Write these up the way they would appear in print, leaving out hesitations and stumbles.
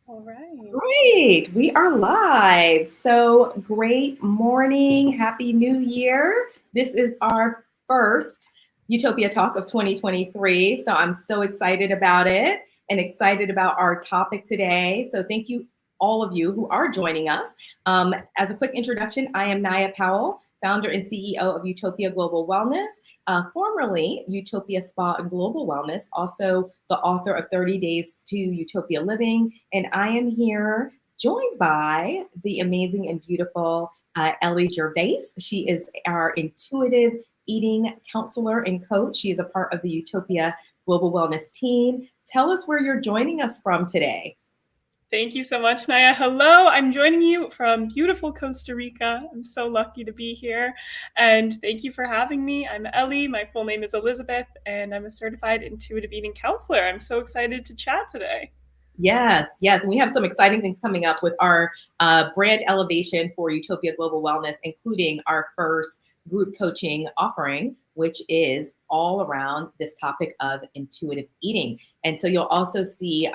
All right. Great, we are live. So, great morning, happy new year. This is our first Utopia Talk of 2023. So, I'm so excited about it and excited about our topic today. So, thank you, all of you who are joining us. As a quick introduction, I am Naya Powell, founder and CEO of Utopia Global Wellness, formerly Utopia Spa and Global Wellness, also the author of 30 Days to Utopia Living. And I am here joined by the amazing and beautiful Ellie Gervais. She is our intuitive eating counselor and coach. She is a part of the Utopia Global Wellness team. Tell us where you're joining us from today. Thank you so much, Naya. Hello, I'm joining you from beautiful Costa Rica. I'm so lucky to be here. And thank you for having me. I'm Ellie. My full name is Elizabeth, and I'm a certified intuitive eating counselor. I'm so excited to chat today. Yes, yes. And we have some exciting things coming up with our brand elevation for Utopia Global Wellness, including our first group coaching offering, which is all around this topic of intuitive eating. And so you'll also see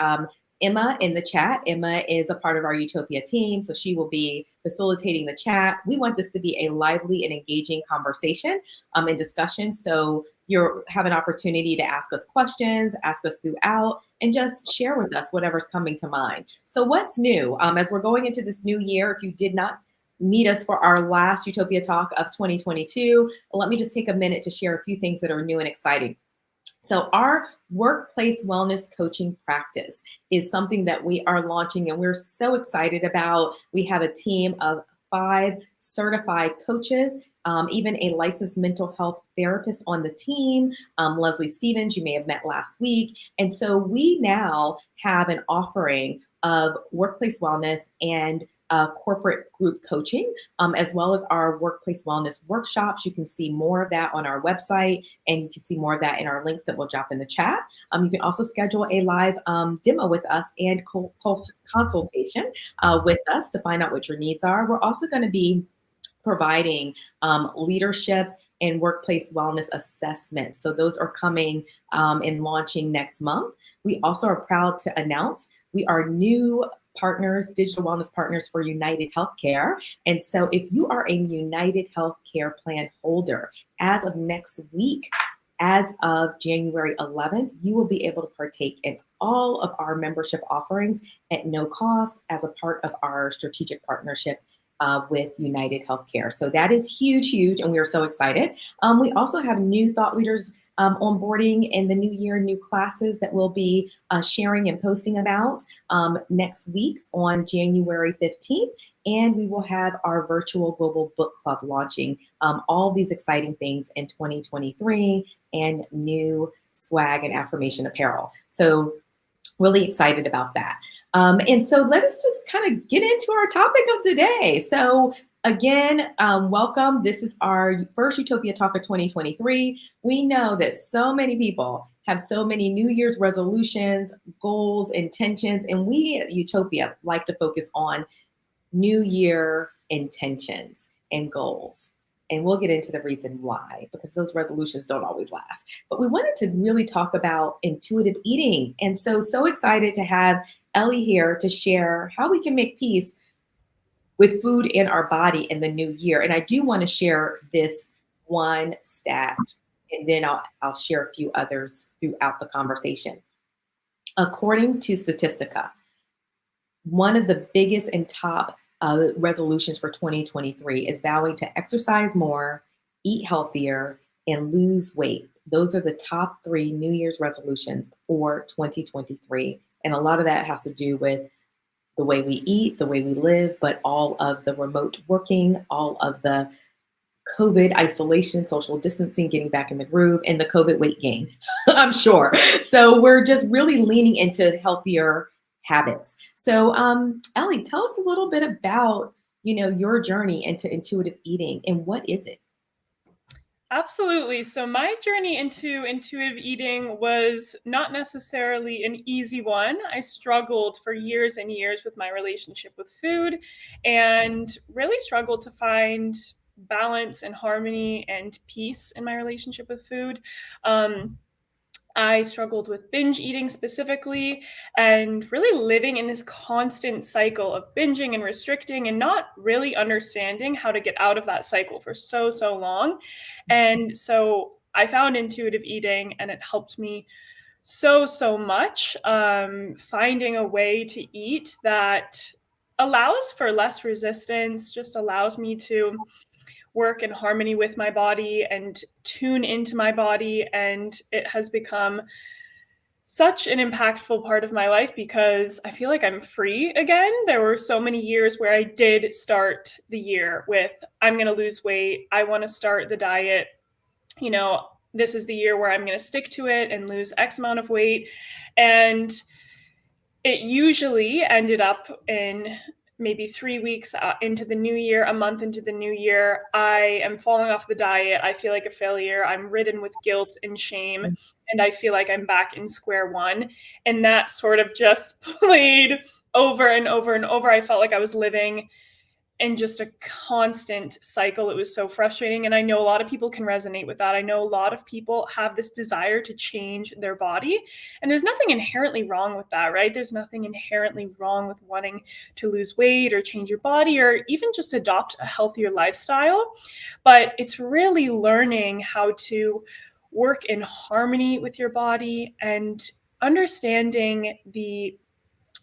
Emma in the chat. Emma is a part of our Utopia team, so she will be facilitating the chat. We want this to be a lively and engaging conversation and discussion. So you have an opportunity to ask us questions, ask us throughout, and just share with us whatever's coming to mind. So, what's new? As we're going into this new year, if you did not meet us for our last Utopia Talk of 2022, let me just take a minute to share a few things that are new and exciting. So, our workplace wellness coaching practice is something that we are launching and we're so excited about. We have a team of 5 certified coaches, even a licensed mental health therapist on the team, Leslie Stevens, you may have met last week. And so we now have an offering of workplace wellness and corporate group coaching, as well as our workplace wellness workshops. You can see more of that on our website, and you can see more of that in our links that we'll drop in the chat. You can also schedule a live demo with us and consultation with us to find out what your needs are. We're also going to be providing leadership and workplace wellness assessments. So those are coming and launching next month. We also are proud to announce we are new partners, digital wellness partners for United Healthcare. And so if you are a United Healthcare plan holder, as of next week, as of January 11th, you will be able to partake in all of our membership offerings at no cost as a part of our strategic partnership with United Healthcare. So that is huge, huge, and we are so excited. We also have new thought leaders onboarding in the new year, new classes that we'll be sharing and posting about next week on January 15th. And we will have our virtual global book club launching all these exciting things in 2023 and new swag and affirmation apparel. So really excited about that. And so let us just kind of get into our topic of today. So again, welcome. This is our first Utopia Talk of 2023. We know that so many people have so many New Year's resolutions, goals, intentions, and we at Utopia like to focus on New Year intentions and goals. And we'll get into the reason why, because those resolutions don't always last. But we wanted to really talk about intuitive eating. And so excited to have Ellie here to share how we can make peace with food in our body in the new year. And I do want to share this one stat, and then I'll share a few others throughout the conversation. According to Statistica, one of the biggest and top resolutions for 2023 is vowing to exercise more, eat healthier, and lose weight. Those are the top 3 New Year's resolutions for 2023. And a lot of that has to do with the way we eat, the way we live, but all of the remote working, all of the COVID isolation, social distancing, getting back in the groove, and the COVID weight gain, I'm sure. So we're just really leaning into healthier habits. So, Ellie, tell us a little bit about, your journey into intuitive eating and what is it? Absolutely. So, my journey into intuitive eating was not necessarily an easy one. I struggled for years and years with my relationship with food and really struggled to find balance and harmony and peace in my relationship with food. I struggled with binge eating specifically, and really living in this constant cycle of binging and restricting and not really understanding how to get out of that cycle for so, so long. And so I found intuitive eating, and it helped me so, so much, finding a way to eat that allows for less resistance, just allows me to work in harmony with my body and tune into my body. And it has become such an impactful part of my life because I feel like I'm free again. There were so many years where I did start the year with, I'm going to lose weight. I want to start the diet. You know, this is the year where I'm going to stick to it and lose X amount of weight. And it usually ended up in maybe 3 weeks into the new year, a month into the new year, I am falling off the diet. I feel like a failure. I'm ridden with guilt and shame, and I feel like I'm back in square one. And that sort of just played over and over and over. I felt like I was living in just a constant cycle. It was so frustrating. And I know a lot of people can resonate with that. I know a lot of people have this desire to change their body. And there's nothing inherently wrong with that, right? There's nothing inherently wrong with wanting to lose weight or change your body or even just adopt a healthier lifestyle. But it's really learning how to work in harmony with your body and understanding the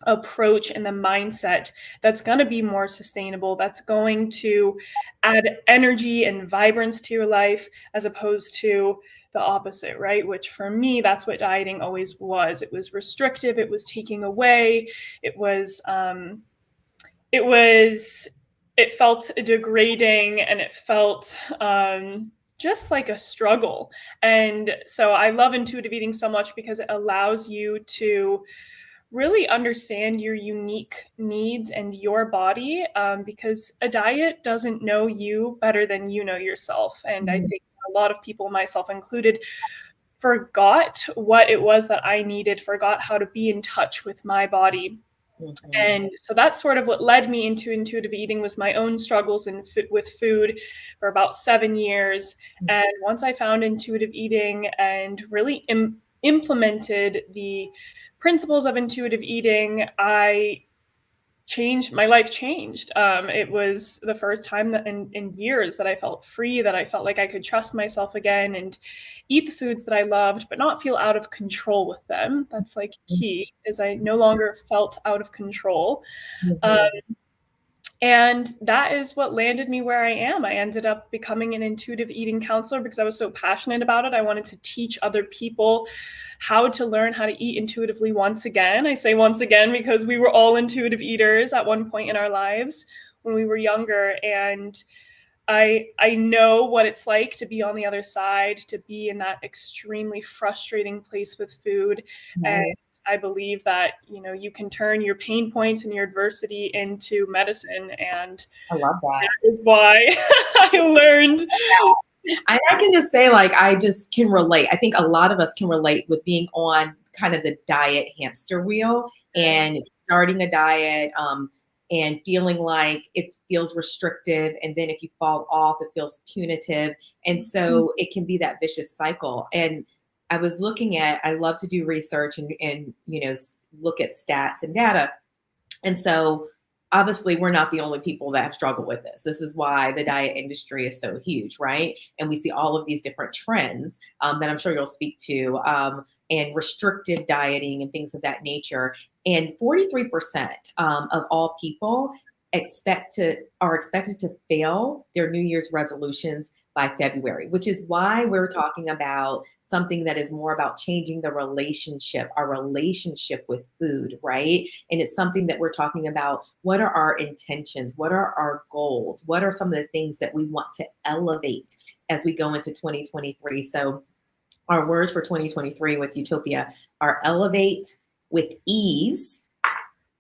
approach and the mindset that's going to be more sustainable, that's going to add energy and vibrance to your life as opposed to the opposite, right? Which for me, that's what dieting always was. It was restrictive, it was taking away, it was, it felt degrading, and it felt just like a struggle. And so I love intuitive eating so much because it allows you to really understand your unique needs and your body, because a diet doesn't know you better than you know yourself. And I think a lot of people, myself included, forgot what it was that I needed, forgot how to be in touch with my body. And so that's sort of what led me into intuitive eating, was my own struggles with food for about 7 years. And once I found intuitive eating and really implemented the principles of intuitive eating, my life changed. It was the first time that in years that I felt free, that I felt like I could trust myself again and eat the foods that I loved, but not feel out of control with them. That's like key, is I no longer felt out of control. And that is what landed me where I am. I ended up becoming an intuitive eating counselor because I was so passionate about it. I wanted to teach other people how to learn how to eat intuitively once again. I say once again because we were all intuitive eaters at one point in our lives when we were younger. And I know what it's like to be on the other side, to be in that extremely frustrating place with food. And I believe that, you can turn your pain points and your adversity into medicine. And I love that. That is why I learned. I can just say, like, I just can relate. I think a lot of us can relate with being on kind of the diet hamster wheel and starting a diet, and feeling like it feels restrictive. And then if you fall off, it feels punitive. And so it can be that vicious cycle. And I was looking at, I love to do research and look at stats and data. And so obviously we're not the only people that have struggled with this. This is why the diet industry is so huge, right? And we see all of these different trends that I'm sure you'll speak to, and restrictive dieting and things of that nature. And 43% of all people are expected to fail their New Year's resolutions by February, which is why we're talking about something that is more about changing our relationship with food, right? And it's something that we're talking about. What are our intentions? What are our goals? What are some of the things that we want to elevate as we go into 2023? So our words for 2023 with Utopia are elevate, with ease,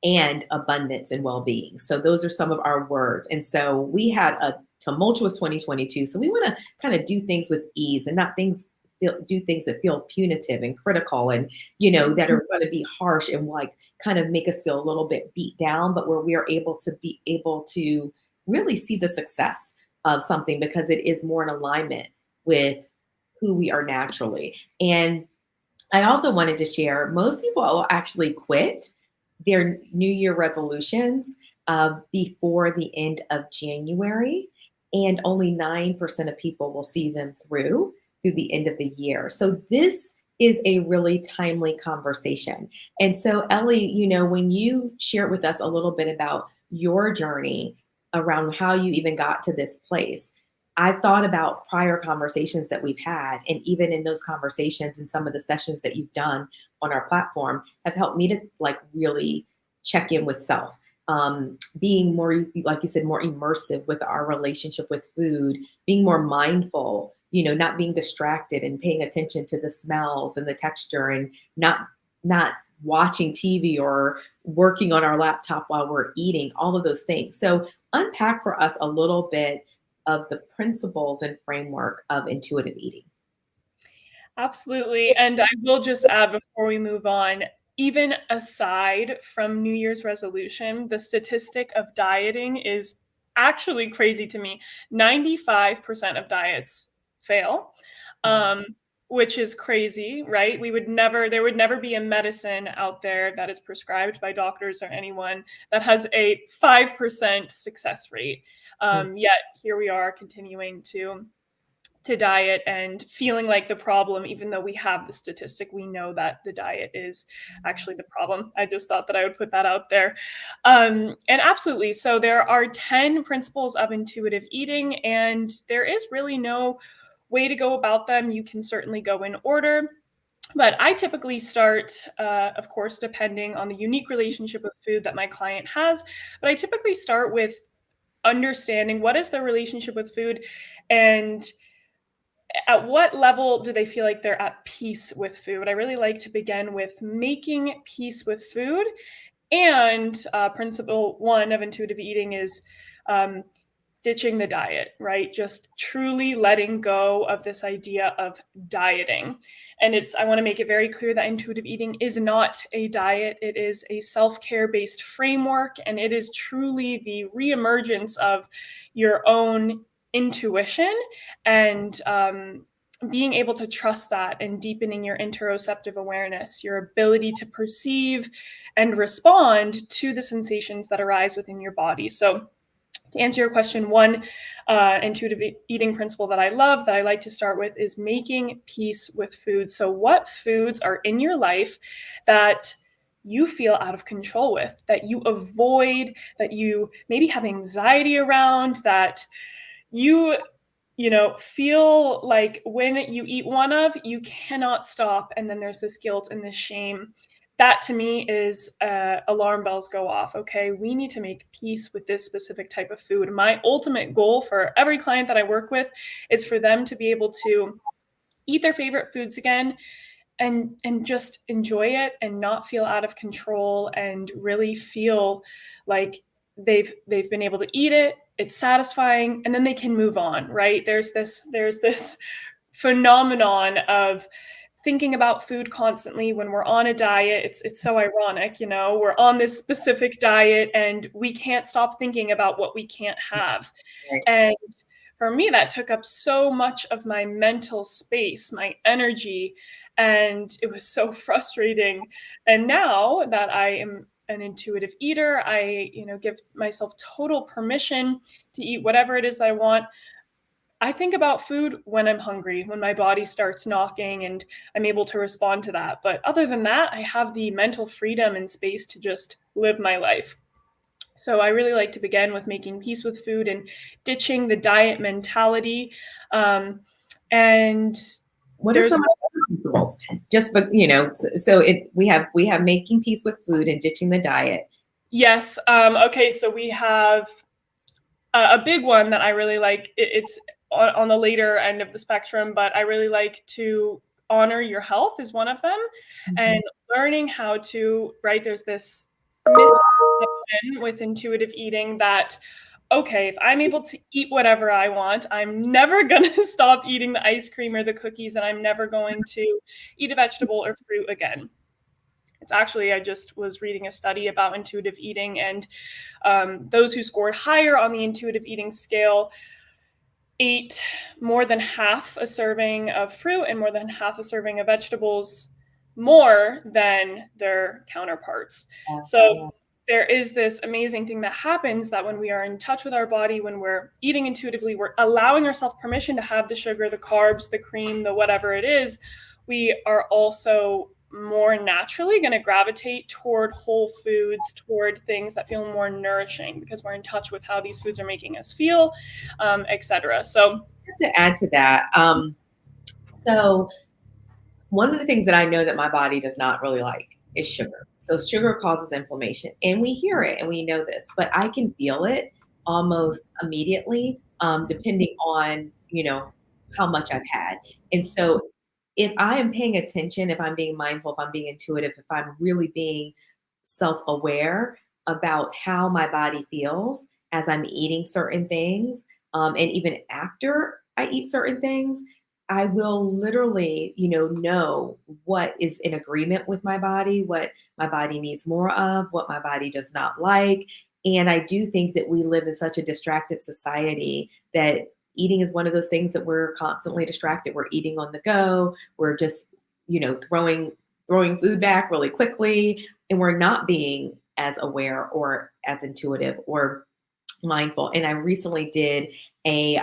and abundance and well-being. So those are some of our words. And so we had a tumultuous 2022. So we want to kind of do things with ease and not do things that feel punitive and critical and, that are going to be harsh and like kind of make us feel a little bit beat down, but where we are able to really see the success of something because it is more in alignment with who we are naturally. And I also wanted to share, most people will actually quit their New Year resolutions before the end of January, and only 9% of people will see them through the end of the year. So this is a really timely conversation. And so, Ellie, when you shared with us a little bit about your journey around how you even got to this place, I thought about prior conversations that we've had, and even in those conversations and some of the sessions that you've done on our platform have helped me to like really check in with self. Being more, like you said, more immersive with our relationship with food, being more mindful, not being distracted and paying attention to the smells and the texture, and not watching TV or working on our laptop while we're eating, all of those things. So unpack for us a little bit of the principles and framework of intuitive eating. Absolutely. And I will just add before we move on, even aside from New Year's resolution, the statistic of dieting is actually crazy to me. 95% of diets fail, um, which is crazy, right? There would never be a medicine out there that is prescribed by doctors or anyone that has a 5% success rate. Yet here we are continuing to diet and feeling like the problem, even though we have the statistic, we know that the diet is actually the problem. I just thought that I would put that out there. And absolutely. So there are 10 principles of intuitive eating, and there is really no way to go about them. You can certainly go in order. But I typically start, of course, depending on the unique relationship with food that my client has, but I typically start with understanding what is their relationship with food, and at what level do they feel like they're at peace with food? I really like to begin with making peace with food. And principle one of intuitive eating is um, ditching the diet, right? Just truly letting go of this idea of dieting. And I want to make it very clear that intuitive eating is not a diet. It is a self-care based framework, and it is truly the reemergence of your own intuition and being able to trust that, and deepening your interoceptive awareness, your ability to perceive and respond to the sensations that arise within your body. So to answer your question, one intuitive eating principle that I love, that I like to start with, is making peace with food. So what foods are in your life that you feel out of control with, that you avoid, that you maybe have anxiety around, that you feel like when you eat one of, you cannot stop, and then there's this guilt and this shame. That to me is alarm bells go off. Okay, we need to make peace with this specific type of food. My ultimate goal for every client that I work with is for them to be able to eat their favorite foods again, and just enjoy it and not feel out of control, and really feel like they've been able to eat it, it's satisfying, and then they can move on, right? There's this phenomenon of thinking about food constantly when we're on a diet. It's so ironic, we're on this specific diet and we can't stop thinking about what we can't have. Right. And for me, that took up so much of my mental space, my energy, and it was so frustrating. And now that I am an intuitive eater, I, give myself total permission to eat whatever it is that I want. I think about food when I'm hungry, when my body starts knocking, and I'm able to respond to that. But other than that, I have the mental freedom and space to just live my life. So I really like to begin with making peace with food and ditching the diet mentality. And What are there's some of the principles? Just, but we have making peace with food and ditching the diet. yes. Okay, so we have a big one that I really like. It's on the later end of the spectrum, but I really like to honor your health is one of them, and learning how to, right? There's this misconception with intuitive eating that, okay, if I'm able to eat whatever I want, I'm never going to stop eating the ice cream or the cookies, and I'm never going to eat a vegetable or fruit again. It's actually, I just was reading a study about intuitive eating, and those who scored higher on the intuitive eating scale ate more than half a serving of fruit and more than half a serving of vegetables more than their counterparts. Yeah. So there is this amazing thing that happens, that when we are in touch with our body, when we're eating intuitively, we're allowing ourselves permission to have the sugar, the carbs, the cream, the whatever it is. We are also more naturally going to gravitate toward whole foods, toward things that feel more nourishing, because we're in touch with how these foods are making us feel, etc. So To add to that, so one of the things that I know that my body does not really like is sugar. So sugar causes inflammation, and we hear it and we know this, but I can feel it almost immediately, depending on, how much I've had. And so if I am paying attention, if I'm being mindful, if I'm being intuitive, if I'm really being self-aware about how my body feels as I'm eating certain things, and even after I eat certain things, I will literally, know what is in agreement with my body, what my body needs more of, what my body does not like. And I do think that we live in such a distracted society that eating is one of those things that we're constantly distracted. We're eating on the go. We're just, throwing food back really quickly, and we're not being as aware or as intuitive or mindful. And I recently did a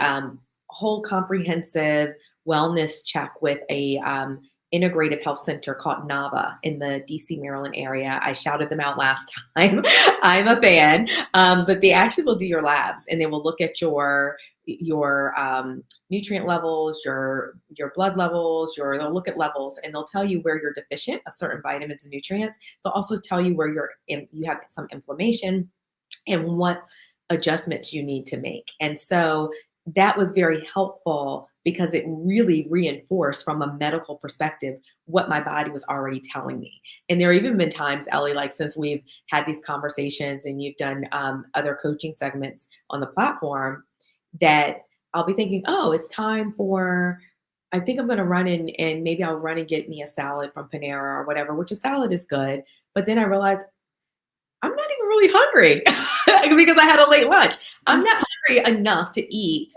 whole comprehensive wellness check with a integrative health center called Nava in the DC, Maryland area. I shouted them out last time. I'm a fan. But they actually will do your labs, and they will look at your nutrient levels, your blood levels, they'll look at levels, and they'll tell you where you're deficient of certain vitamins and nutrients. They'll also tell you where you have some inflammation and what adjustments you need to make. And so that was very helpful because it really reinforced from a medical perspective what my body was already telling me. And there have even been times, Ellie, like since we've had these conversations and you've done other coaching segments on the platform, that I'll be thinking, oh, it's time for, I think I'm going to run in and maybe I'll run and get me a salad from Panera or whatever, which a salad is good. But then I realize I'm not even really hungry because I had a late lunch. I'm not hungry enough to eat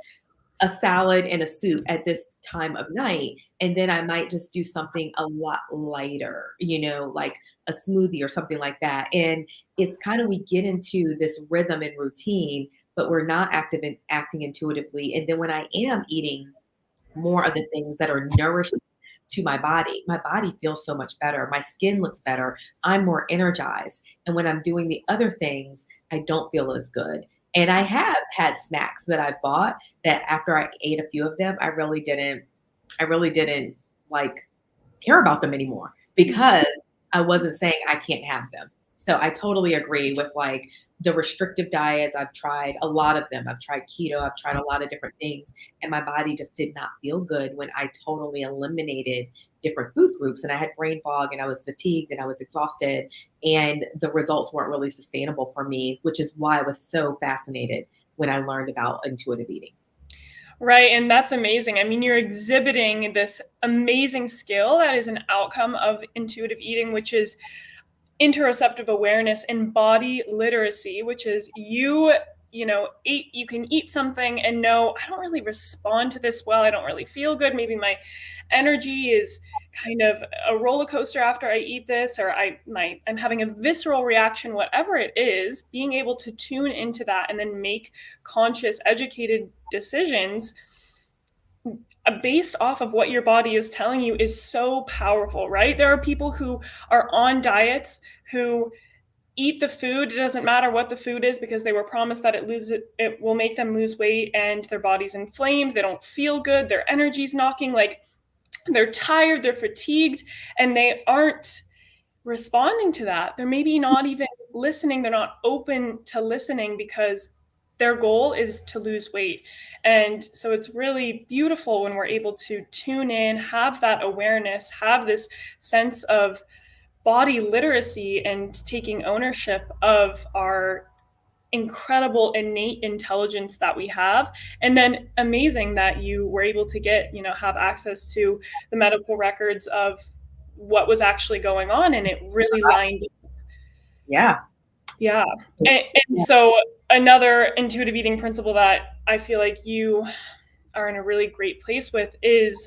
a salad and a soup at this time of night. And then I might just do something a lot lighter, like a smoothie or something like that. And it's kind of, we get into this rhythm and routine, but we're not acting intuitively. And then when I am eating more of the things that are nourishing to my body feels so much better. My skin looks better. I'm more energized. And when I'm doing the other things, I don't feel as good. And I have had snacks that I bought that after I ate a few of them, I really didn't like care about them anymore because I wasn't saying I can't have them. So I totally agree with like the restrictive diets. I've tried a lot of them. I've tried keto. I've tried a lot of different things. And my body just did not feel good when I totally eliminated different food groups. And I had brain fog and I was fatigued and I was exhausted. And the results weren't really sustainable for me, which is why I was so fascinated when I learned about intuitive eating. Right. And that's amazing. I mean, you're exhibiting this amazing skill that is an outcome of intuitive eating, which is interoceptive awareness and body literacy, which is you can eat something and know, I don't really respond to this well. I don't really feel good. Maybe my energy is kind of a roller coaster after I eat this, or I'm having a visceral reaction, whatever it is. Being able to tune into that and then make conscious, educated decisions based off of what your body is telling you is so powerful, right? There are people who are on diets who eat the food. It doesn't matter what the food is because they were promised that it will make them lose weight, and their body's inflamed. They don't feel good. Their energy's knocking, like they're tired, they're fatigued, and they aren't responding to that. They're maybe not even listening. They're not open to listening because their goal is to lose weight. And so it's really beautiful when we're able to tune in, have that awareness, have this sense of body literacy and taking ownership of our incredible innate intelligence that we have. And then amazing that you were able to have access to the medical records of what was actually going on, and it really lined up. Yeah. Yeah. And so another intuitive eating principle that I feel like you are in a really great place with is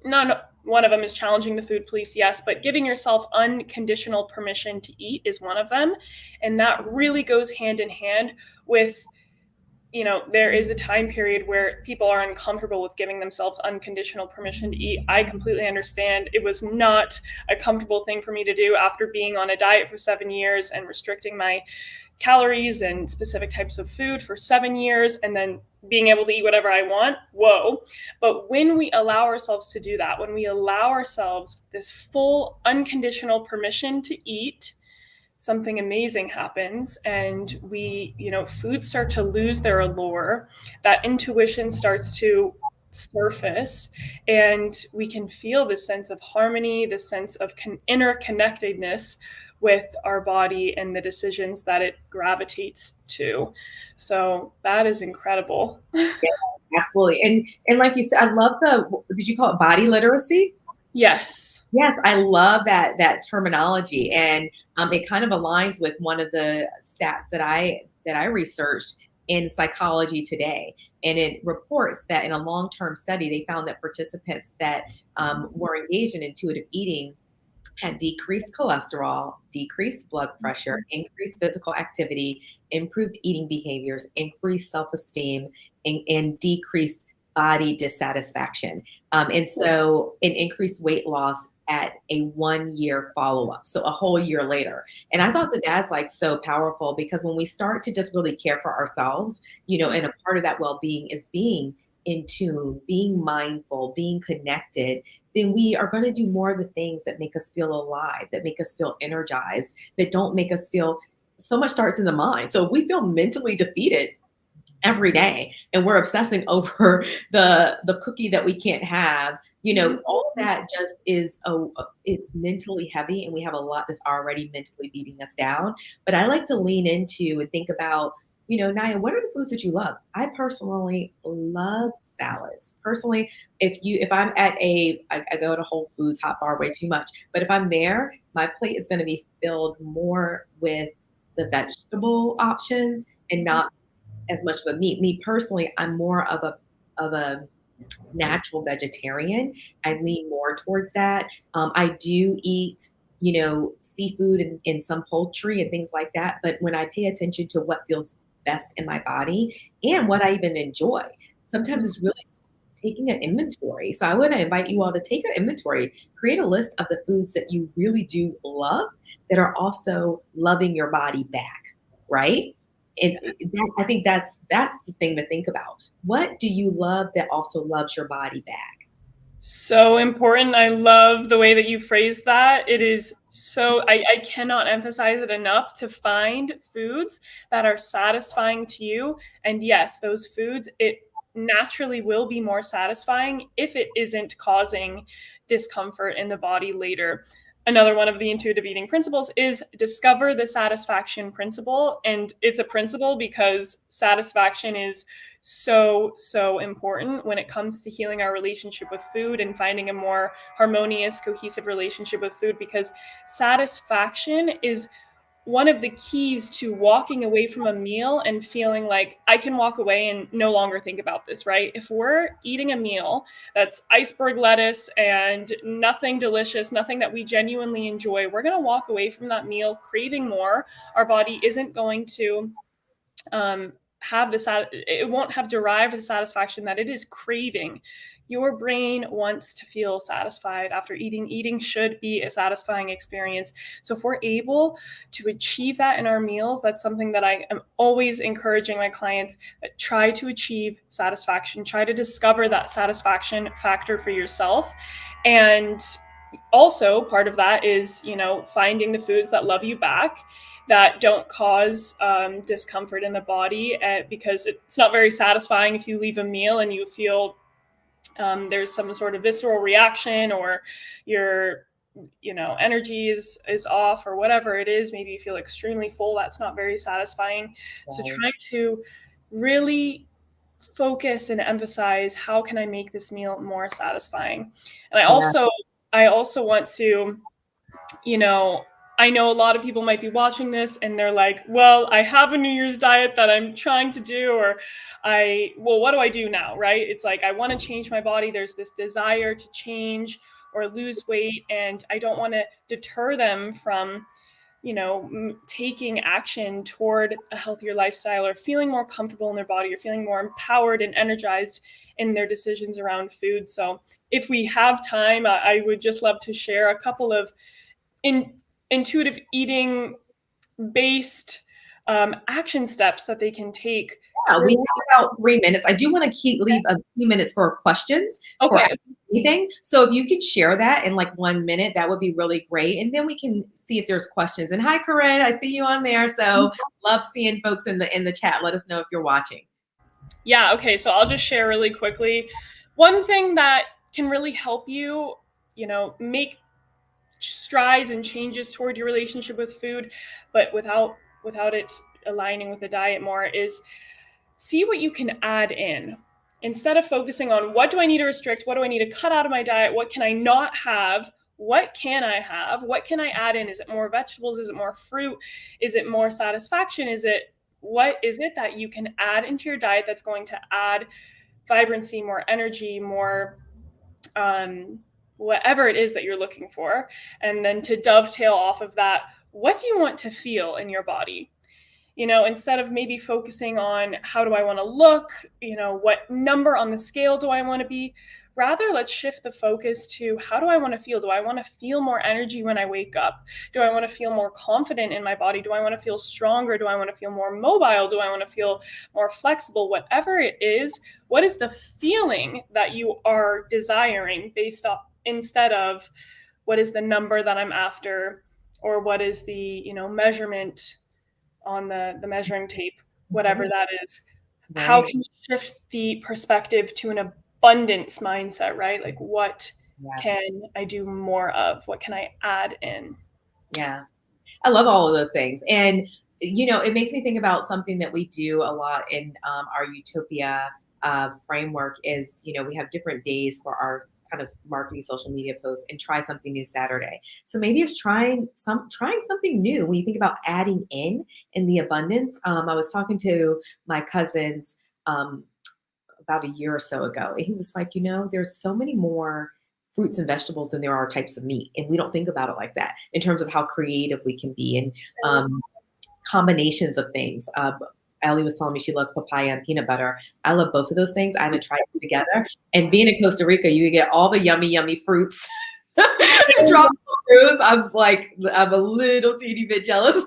not one of them is challenging the food police, yes, but giving yourself unconditional permission to eat is one of them. And that really goes hand in hand with, there is a time period where people are uncomfortable with giving themselves unconditional permission to eat. I completely understand. It was not a comfortable thing for me to do after being on a diet for 7 years and restricting my calories and specific types of food for 7 years, and then being able to eat whatever I want. Whoa. But when we allow ourselves to do that, when we allow ourselves this full unconditional permission to eat, something amazing happens, and foods start to lose their allure. That intuition starts to surface, and we can feel this sense of harmony, this sense of interconnectedness with our body and the decisions that it gravitates to. So that is incredible. Yeah, absolutely. And like you said, I love did you call it body literacy? Yes. Yes, I love that terminology, and it kind of aligns with one of the stats that I researched in Psychology Today, and it reports that in a long-term study, they found that participants that were engaged in intuitive eating had decreased cholesterol, decreased blood pressure, increased physical activity, improved eating behaviors, increased self-esteem, and decreased body dissatisfaction. And so an increased weight loss at a 1 year follow-up. So a whole year later. And I thought that that's like so powerful, because when we start to just really care for ourselves, and a part of that well-being is being in tune, being mindful, being connected, then we are going to do more of the things that make us feel alive, that make us feel energized, that don't make us feel, so much starts in the mind. So if we feel mentally defeated every day and we're obsessing over the cookie that we can't have, all of that just is it's mentally heavy, and we have a lot that's already mentally beating us down. But I like to lean into and think about, Naya, what are the foods that you love? I personally love salads. Personally, if I'm at I go to Whole Foods, hot bar way too much, but if I'm there, my plate is going to be filled more with the vegetable options and not as much of a meat. Me personally, I'm more of a natural vegetarian. I lean more towards that. I do eat, seafood and some poultry and things like that. But when I pay attention to what feels best in my body and what I even enjoy, sometimes it's really taking an inventory. So I want to invite you all to take an inventory, create a list of the foods that you really do love that are also loving your body back, right? And I think that's the thing to think about. What do you love that also loves your body back? So important. I love the way that you phrase that. It is so, I cannot emphasize it enough, to find foods that are satisfying to you. And yes, those foods, it naturally will be more satisfying if it isn't causing discomfort in the body later. Another one of the intuitive eating principles is discover the satisfaction principle. And it's a principle because satisfaction is so important when it comes to healing our relationship with food and finding a more harmonious, cohesive relationship with food, because satisfaction is one of the keys to walking away from a meal and feeling like I can walk away and no longer think about this, right? If we're eating a meal that's iceberg lettuce and nothing delicious, nothing that we genuinely enjoy, we're going to walk away from that meal craving more. Our body isn't going to have it won't have derived the satisfaction that it is craving. Your brain wants to feel satisfied after eating. Eating should be a satisfying experience. So if we're able to achieve that in our meals, that's something that I am always encouraging my clients, that try to achieve satisfaction, try to discover that satisfaction factor for yourself. And also part of that is, finding the foods that love you back, that don't cause discomfort in the body, because it's not very satisfying if you leave a meal and you feel there's some sort of visceral reaction, or your energy is off, or whatever it is. Maybe you feel extremely full. That's not very satisfying. Right. So try to really focus and emphasize, how can I make this meal more satisfying? And I also want to, I know a lot of people might be watching this and they're like, well, I have a New Year's diet that I'm trying to do, or what do I do now, right? It's like, I want to change my body. There's this desire to change, or lose weight, and I don't want to deter them from taking action toward a healthier lifestyle or feeling more comfortable in their body or feeling more empowered and energized in their decisions around food. So if we have time, I would just love to share a couple of intuitive eating based action steps that they can take. Yeah, we have about 3 minutes. I do want to leave a few minutes for questions for Okay. anything. So if you could share that in like 1 minute, that would be really great. And then we can see if there's questions. And hi, Corinne, I see you on there. So love seeing folks in the chat. Let us know if you're watching. Yeah, okay, so I'll just share really quickly. One thing that can really help you, make strides and changes toward your relationship with food, but without it aligning with the diet more, is see what you can add in. Instead of focusing on what do I need to restrict, what do I need to cut out of my diet, what can I not have, what can I have, what can I add in? Is it more vegetables? Is it more fruit? Is it more satisfaction? What is it that you can add into your diet that's going to add vibrancy, more energy, more whatever it is that you're looking for? And then to dovetail off of that, what do you want to feel in your body? Instead of maybe focusing on how do I want to look, what number on the scale do I want to be, rather let's shift the focus to how do I want to feel? Do I want to feel more energy when I wake up? Do I want to feel more confident in my body? Do I want to feel stronger? Do I want to feel more mobile? Do I want to feel more flexible? Whatever it is, what is the feeling that you are desiring based off, instead of what is the number that I'm after, or what is the measurement on the measuring tape, whatever that is. Right. How can you shift the perspective to an abundance mindset, right? Like, what can I do more of? What can I add in? Yes. I love all of those things. And, it makes me think about something that we do a lot in our Utopia framework is, we have different days for our kind of marketing social media posts, and try something new Saturday. So maybe it's trying something new when you think about adding in the abundance. I was talking to my cousins about a year or so ago, and he was like, there's so many more fruits and vegetables than there are types of meat, and we don't think about it like that in terms of how creative we can be, and combinations of things. Ellie was telling me she loves papaya and peanut butter. I love both of those things. I haven't tried them together. And being in Costa Rica, you get all the yummy, yummy fruits. Tropical fruits. I'm a little teeny bit jealous.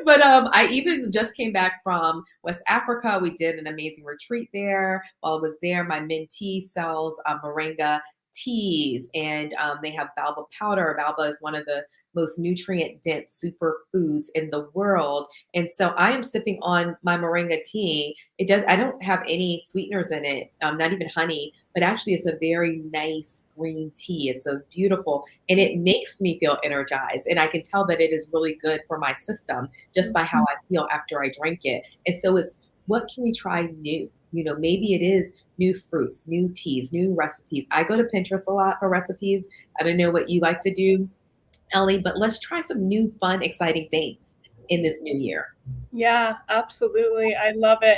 But I even just came back from West Africa. We did an amazing retreat there. While I was there, my mentee sells moringa teas, and they have baobab powder. Baobab is one of the most nutrient-dense superfoods in the world. And so I am sipping on my moringa tea. I don't have any sweeteners in it, not even honey, but actually it's a very nice green tea. It's so beautiful, and it makes me feel energized. And I can tell that it is really good for my system just by how I feel after I drink it. And so it's, what can we try new? Maybe it is new fruits, new teas, new recipes. I go to Pinterest a lot for recipes. I don't know what you like to do, Ellie, but let's try some new, fun, exciting things in this new year. Yeah, absolutely. I love it.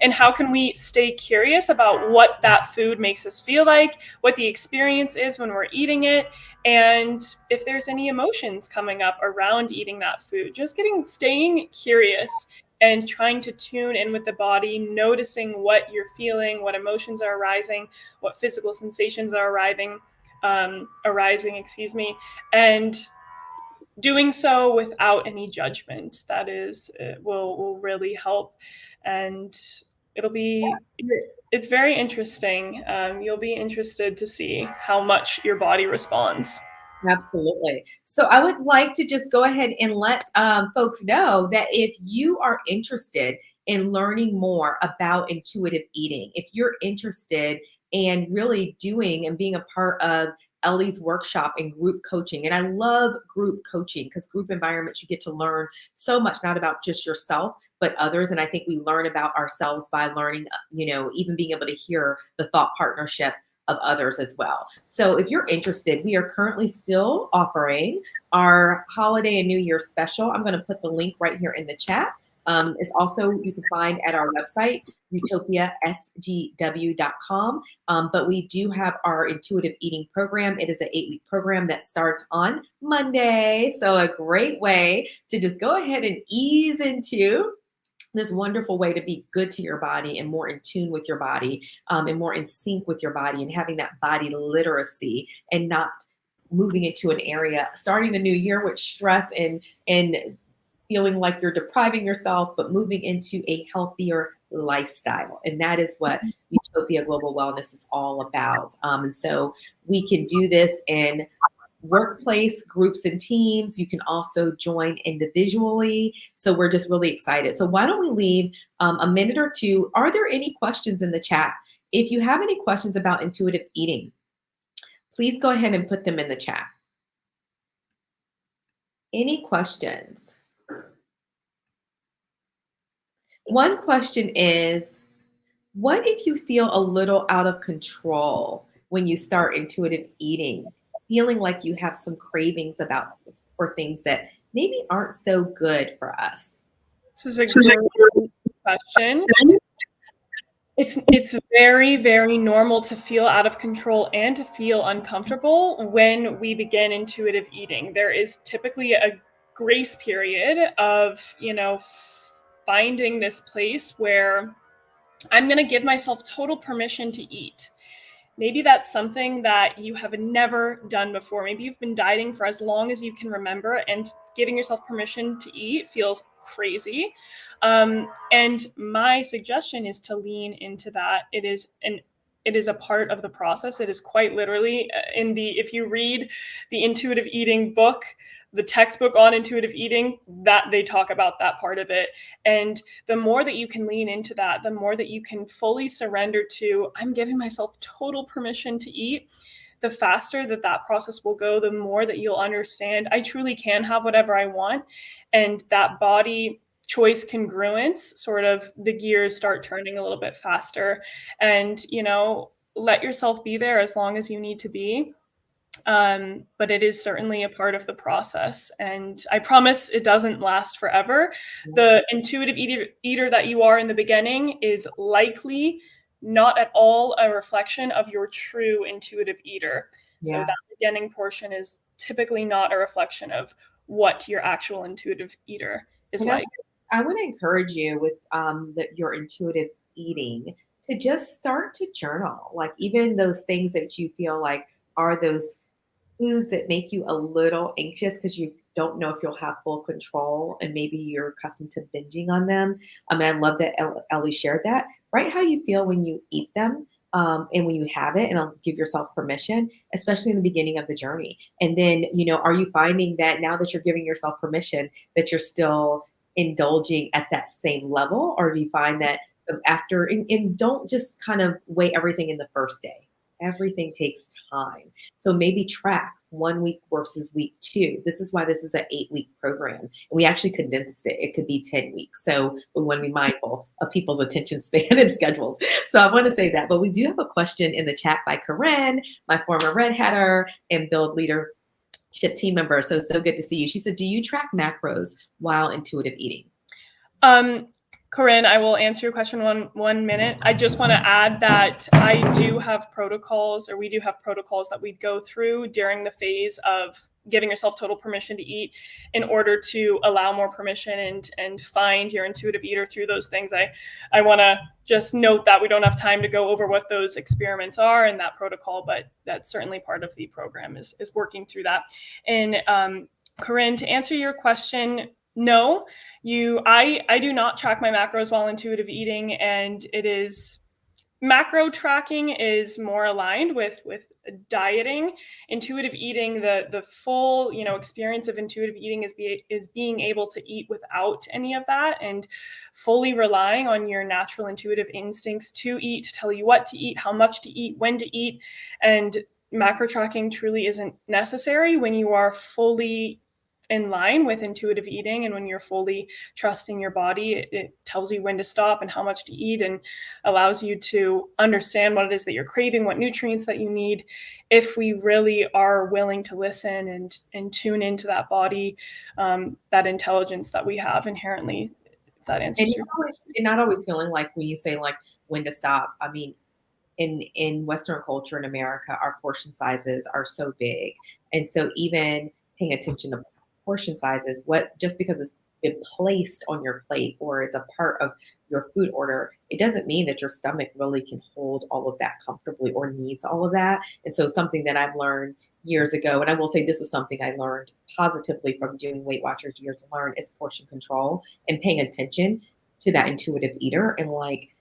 And how can we stay curious about what that food makes us feel like, what the experience is when we're eating it, and if there's any emotions coming up around eating that food. Just staying curious and trying to tune in with the body, noticing what you're feeling, what emotions are arising, what physical sensations are arising, excuse me, and doing so without any judgment. That is, it will really help, and it's very interesting. You'll be interested to see how much your body responds. Absolutely. So I would like to just go ahead and let folks know that if you are interested in learning more about intuitive eating, if you're interested in really doing and being a part of Ellie's workshop and group coaching, and I love group coaching because group environments, you get to learn so much, not about just yourself, but others. And I think we learn about ourselves by learning, even being able to hear the thought partnership of others as well. So if you're interested, we are currently still offering our holiday and New Year special. I'm going to put the link right here in the chat. It's also, you can find at our website, utopiasgw.com. But we do have our intuitive eating program. It is an 8-week program that starts on Monday. So a great way to just go ahead and ease into this wonderful way to be good to your body and more in tune with your body, and more in sync with your body, and having that body literacy, and not moving into an area, starting the new year with stress and feeling like you're depriving yourself, but moving into a healthier lifestyle. And that is what Utopia Global Wellness is all about. And so we can do this in workplace groups and teams. You can also join individually. So we're just really excited. So why don't we leave a minute or two? Are there any questions in the chat? If you have any questions about intuitive eating, please go ahead and put them in the chat. Any questions? One question is, what if you feel a little out of control when you start intuitive eating, feeling like you have some cravings for things that maybe aren't so good for us? This is a great question. It's very, very normal to feel out of control and to feel uncomfortable when we begin intuitive eating. There is typically a grace period of, finding this place where I'm going to give myself total permission to eat. Maybe that's something that you have never done before. Maybe you've been dieting for as long as you can remember, and giving yourself permission to eat feels crazy. And my suggestion is to lean into that. It is a part of the process. It is quite literally if you read the intuitive eating book, the textbook on intuitive eating, that they talk about that part of it. And the more that you can lean into that, the more that you can fully surrender to, I'm giving myself total permission to eat, the faster that process will go, the more that you'll understand I truly can have whatever I want. And that body choice congruence, sort of the gears start turning a little bit faster. And, let yourself be there as long as you need to be. But it is certainly a part of the process. And I promise it doesn't last forever. The intuitive eater that you are in the beginning is likely not at all a reflection of your true intuitive eater. So that beginning portion is typically not a reflection of what your actual intuitive eater is like. I want to encourage you with your intuitive eating to just start to journal, like even those things that you feel like are those foods that make you a little anxious because you don't know if you'll have full control, and maybe you're accustomed to binging on them. I mean, I love that Ellie shared that. Write how you feel when you eat them, and when you have it, and I'll give yourself permission, especially in the beginning of the journey. And then, are you finding that now that you're giving yourself permission, that you're still indulging at that same level? Or do you find that after, and don't just kind of weigh everything in the first day. Everything takes time. So maybe track 1 week versus week 2. This is why this is an 8-week program. And we actually condensed it. It could be 10 weeks. So we want to be mindful of people's attention span and schedules. So I want to say that. But we do have a question in the chat by Corinne, my former Red Hatter and Build Leadership team member. So good to see you. She said, do you track macros while intuitive eating? Corinne, I will answer your question one minute. I just want to add that I do have protocols, or we do have protocols that we go through during the phase of giving yourself total permission to eat, in order to allow more permission and find your intuitive eater through those things. I want to just note that we don't have time to go over what those experiments are in that protocol, but that's certainly part of the program is working through that. And Corinne, to answer your question, no, I do not track my macros while intuitive eating, and macro tracking is more aligned with dieting. Intuitive eating, the full experience of intuitive eating is being able to eat without any of that, and fully relying on your natural intuitive instincts to eat, to tell you what to eat, how much to eat, when to eat. And macro tracking truly isn't necessary when you are fully in line with intuitive eating, and when you're fully trusting your body. It tells you when to stop and how much to eat, and allows you to understand what it is that you're craving, what nutrients that you need, if we really are willing to listen and tune into that body, that intelligence that we have inherently that answers your And not always feeling like when you say like when to stop. I mean, in Western culture in America, our portion sizes are so big. And so even paying attention to portion sizes, what just because it's been placed on your plate or it's a part of your food order, it doesn't mean that your stomach really can hold all of that comfortably or needs all of that. And so something that I've learned years ago, and I will say this was something I learned positively from doing Weight Watchers years to learn, is portion control and paying attention to that intuitive eater and like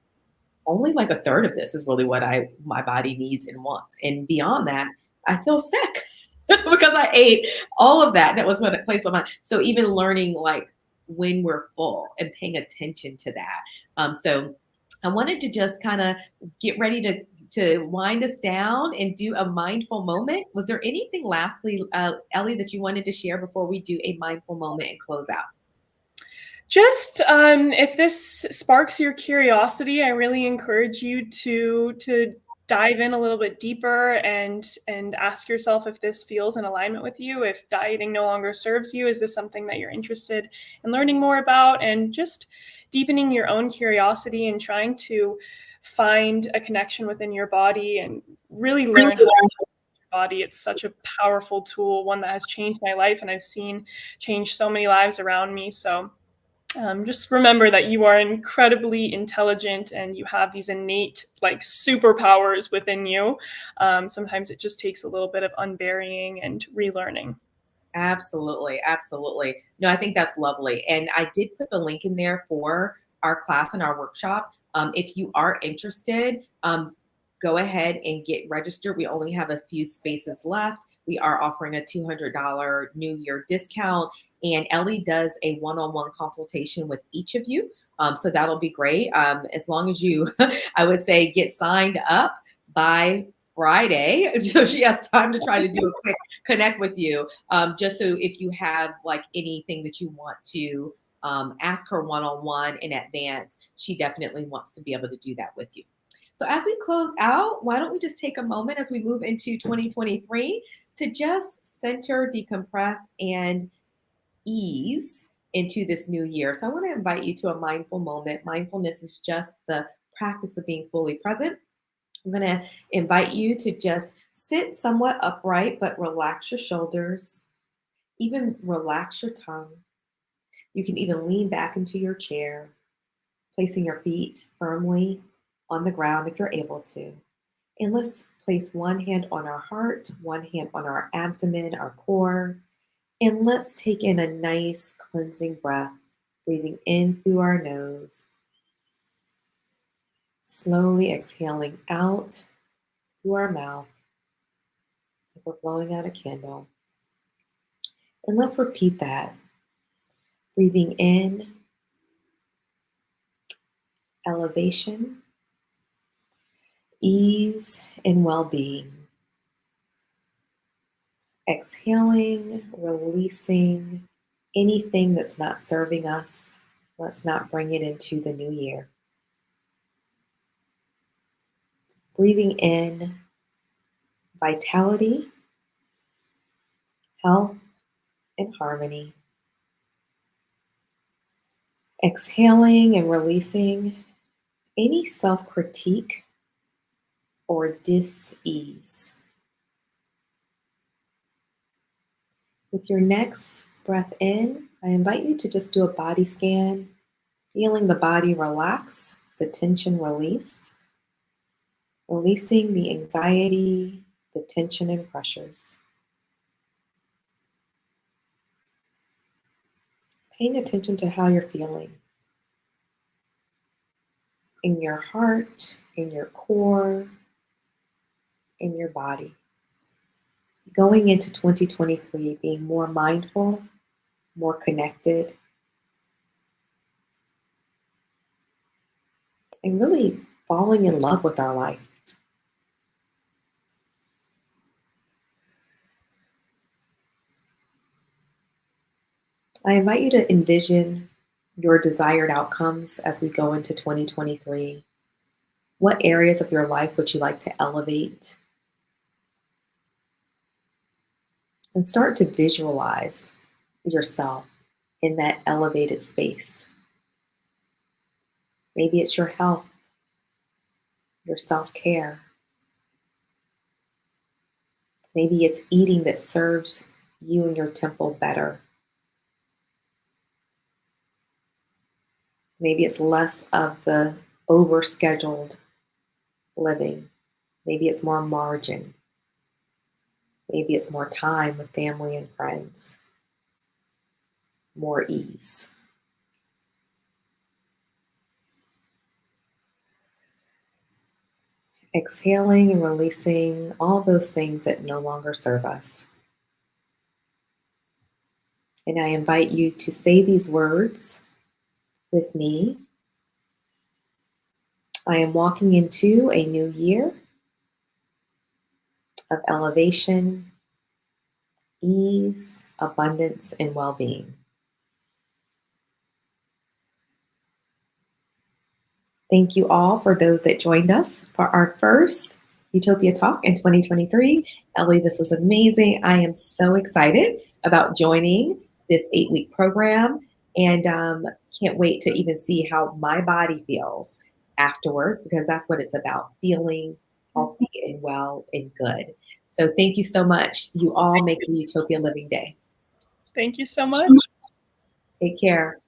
only like a third of this is really what my body needs and wants. And beyond that, I feel sick because I ate all of that. That was what it placed on my. So even learning like when we're full and paying attention to that. So I wanted to just kind of get ready to wind us down and do a mindful moment. Was there anything lastly, Ellie, that you wanted to share before we do a mindful moment and close out? Just if this sparks your curiosity, I really encourage you to dive in a little bit deeper and ask yourself if this feels in alignment with you. If dieting no longer serves you, is this something that you're interested in learning more about? And just deepening your own curiosity and trying to find a connection within your body and really learn how to body. It's such a powerful tool, one that has changed my life, and I've seen change so many lives around me. So just remember that you are incredibly intelligent and you have these innate like superpowers within you. Sometimes it just takes a little bit of unburying and relearning. Absolutely, absolutely. No, I think that's lovely. And I did put the link in there for our class and our workshop. If you are interested, go ahead and get registered. We only have a few spaces left. We are offering a $200 New Year discount, and Ellie does a one-on-one consultation with each of you. So that'll be great. As long as you, I would say, get signed up by Friday, so she has time to try to do a quick connect with you. Just so if you have like anything that you want to ask her one-on-one in advance, she definitely wants to be able to do that with you. So as we close out, why don't we just take a moment as we move into 2023 to just center, decompress, and ease into this new year. So I want to invite you to a mindful moment. Mindfulness is just the practice of being fully present. I'm going to invite you to just sit somewhat upright, but relax your shoulders, even relax your tongue. You can even lean back into your chair, placing your feet firmly on the ground if you're able to. And let's place one hand on our heart, one hand on our abdomen, our core. And let's take in a nice cleansing breath, breathing in through our nose, slowly exhaling out through our mouth like we're blowing out a candle. And let's repeat that. Breathing in, elevation, ease, and well-being. Exhaling, releasing anything that's not serving us. Let's not bring it into the new year. Breathing in vitality, health, and harmony. Exhaling and releasing any self-critique or dis-ease. With your next breath in, I invite you to just do a body scan, feeling the body relax, the tension release, releasing the anxiety, the tension and pressures. Paying attention to how you're feeling in your heart, in your core, in your body. Going into 2023, being more mindful, more connected, and really falling in love with our life. I invite you to envision your desired outcomes as we go into 2023. What areas of your life would you like to elevate? And start to visualize yourself in that elevated space. Maybe it's your health, your self-care. Maybe it's eating that serves you and your temple better. Maybe it's less of the overscheduled living. Maybe it's more margin. Maybe it's more time with family and friends, more ease. Exhaling and releasing all those things that no longer serve us. And I invite you to say these words with me. I am walking into a new year of elevation, ease, abundance, and well-being. Thank you all for those that joined us for our first Utopia Talk in 2023. Ellie, this was amazing. I am so excited about joining this 8-week program and can't wait to even see how my body feels afterwards, because that's what it's about, feeling healthy and well and good. So thank you so much. You all make the Utopia Living Day. Thank you so much. Take care.